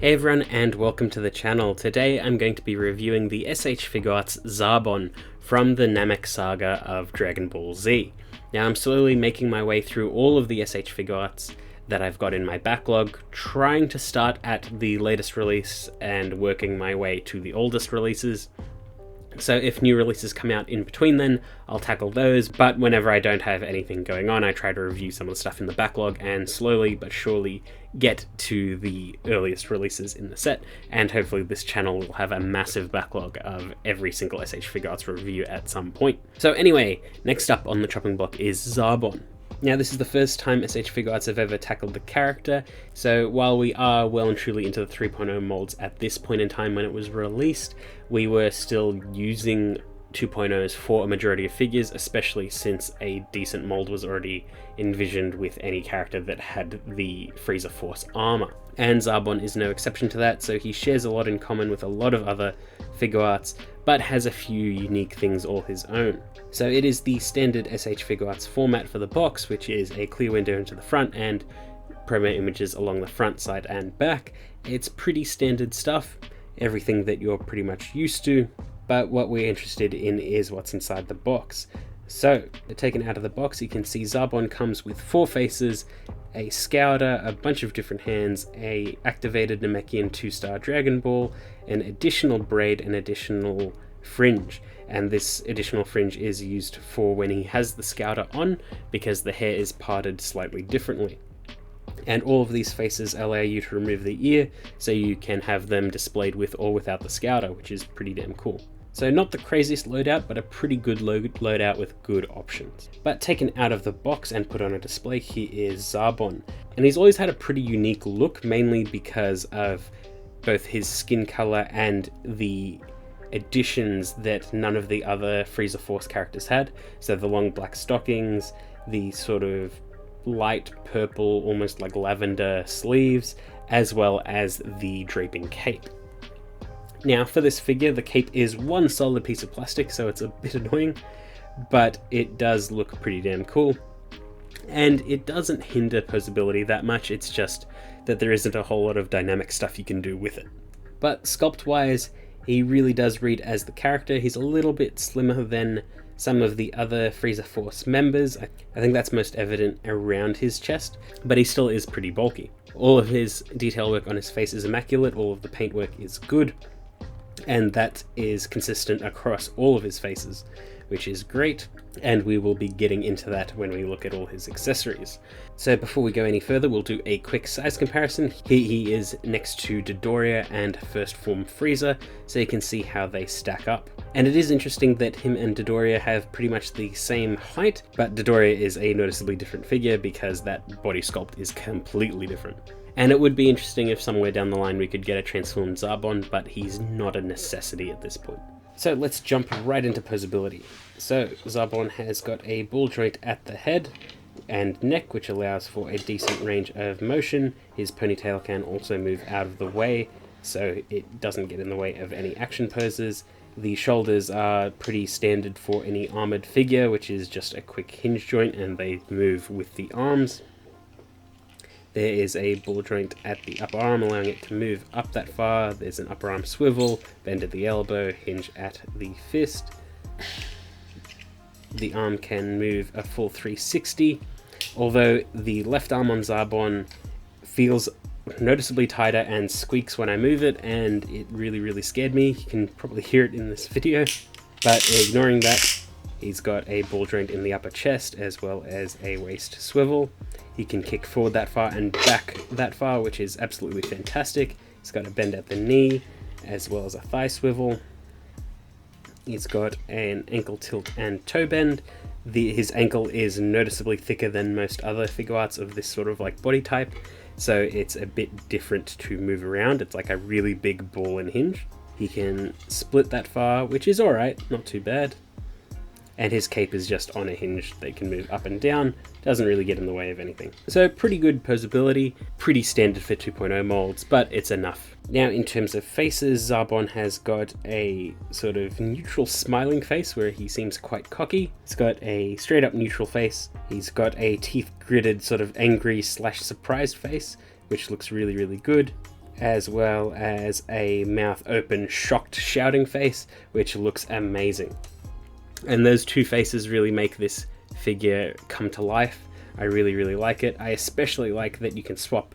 Hey everyone and welcome to the channel. Today I'm going to be reviewing the S.H.Figuarts Zarbon from the Namek saga of Dragon Ball Z. Now I'm slowly making my way through all of the S.H.Figuarts that I've got in my backlog, trying to start at the latest release and working my way to the oldest releases. So if new releases come out in between then, I'll tackle those, but whenever I don't have anything going on, I try to review some of the stuff in the backlog and slowly but surely get to the earliest releases in the set, and hopefully this channel will have a massive backlog of every single S.H.Figuarts review at some point. So anyway, next up on the chopping block is Zarbon. Now this is the first time S.H.Figuarts have ever tackled the character, so while we are well and truly into the 3.0 molds at this point in time when it was released, we were still using 2.0s for a majority of figures, especially since a decent mold was already envisioned with any character that had the Frieza Force armor. And Zarbon is no exception to that, so he shares a lot in common with a lot of other Figuarts, but has a few unique things all his own. So it is the standard S.H.Figuarts format for the box, which is a clear window into the front and promo images along the front, side and back. It's pretty standard stuff, everything that you're pretty much used to, but what we're interested in is what's inside the box. So, taken out of the box, you can see Zarbon comes with 4 faces, a Scouter, a bunch of different hands, a activated Namekian 2-star Dragon Ball, an additional braid, and additional fringe. And this additional fringe is used for when he has the Scouter on, because the hair is parted slightly differently. And all of these faces allow you to remove the ear, so you can have them displayed with or without the Scouter, which is pretty damn cool. So not the craziest loadout, but a pretty good loadout with good options. But taken out of the box and put on a display, here is Zarbon. And he's always had a pretty unique look, mainly because of both his skin color and the additions that none of the other Frieza Force characters had. So the long black stockings, the sort of light purple, almost like lavender sleeves, as well as the draping cape. Now for this figure, the cape is one solid piece of plastic, so it's a bit annoying, but it does look pretty damn cool. And it doesn't hinder posability that much, it's just that there isn't a whole lot of dynamic stuff you can do with it. But sculpt-wise, he really does read as the character. He's a little bit slimmer than some of the other Frieza Force members. I think that's most evident around his chest, but he still is pretty bulky. All of his detail work on his face is immaculate, all of the paintwork is good, and that is consistent across all of his faces, which is great, and we will be getting into that when we look at all his accessories. So before we go any further, we'll do a quick size comparison. Here he is next to Dodoria and First Form Frieza, so you can see how they stack up. And it is interesting that him and Dodoria have pretty much the same height, but Dodoria is a noticeably different figure because that body sculpt is completely different. And it would be interesting if somewhere down the line we could get a transformed Zarbon, but he's not a necessity at this point. So let's jump right into posability. So Zarbon has got a ball joint at the head and neck, which allows for a decent range of motion. His ponytail can also move out of the way, so it doesn't get in the way of any action poses. The shoulders are pretty standard for any armored figure, which is just a quick hinge joint, and they move with the arms. There is a ball joint at the upper arm, allowing it to move up that far. There's an upper arm swivel, bend at the elbow, hinge at the fist. The arm can move a full 360, although the left arm on Zarbon feels noticeably tighter and squeaks when I move it, and it really scared me. You can probably hear it in this video, but ignoring that, he's got a ball joint in the upper chest as well as a waist swivel. He can kick forward that far and back that far, which is absolutely fantastic. He's got a bend at the knee as well as a thigh swivel. He's got an ankle tilt and toe bend. His ankle is noticeably thicker than most other Figuarts of this sort of like body type, so it's a bit different to move around. It's like a really big ball and hinge. He can split that far, which is alright, not too bad. And his cape is just on a hinge that can move up and down, doesn't really get in the way of anything. So pretty good posability, pretty standard for 2.0 molds, but it's enough. Now in terms of faces, Zarbon has got a sort of neutral smiling face where he seems quite cocky. He's got a straight up neutral face. He's got a teeth gritted sort of angry / surprised face, which looks really good. as well as a mouth open, shocked, shouting face, which looks amazing. And those two faces really make this figure come to life. I really, really like it. I especially like that you can swap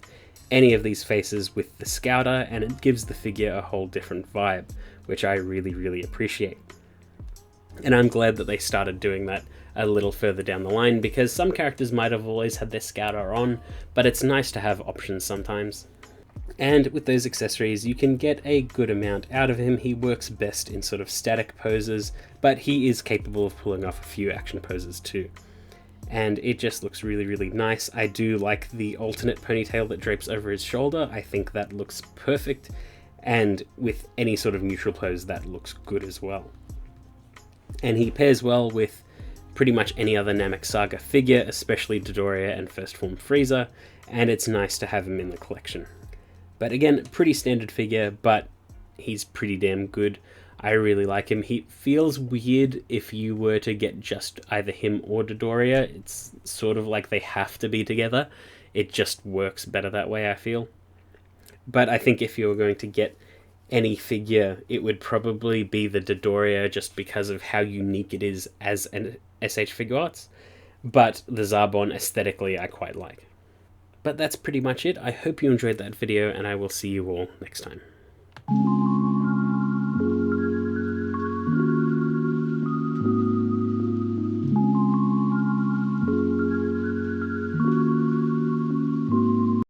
any of these faces with the Scouter, and it gives the figure a whole different vibe, which I really, really appreciate. And I'm glad that they started doing that a little further down the line, because some characters might have always had their Scouter on, but it's nice to have options sometimes. And with those accessories, you can get a good amount out of him. He works best in sort of static poses, but he is capable of pulling off a few action poses too. And it just looks really, really nice. I do like the alternate ponytail that drapes over his shoulder. I think that looks perfect, and with any sort of neutral pose, that looks good as well. And he pairs well with pretty much any other Namek Saga figure, especially Dodoria and First Form Frieza, and it's nice to have him in the collection. But again, pretty standard figure, but he's pretty damn good. I really like him. He feels weird if you were to get just either him or Dodoria. It's sort of like they have to be together. It just works better that way, I feel. But I think if you were going to get any figure, it would probably be the Dodoria, just because of how unique it is as an S.H.Figuarts. But the Zarbon aesthetically I quite like. But that's pretty much it. I hope you enjoyed that video, and I will see you all next time.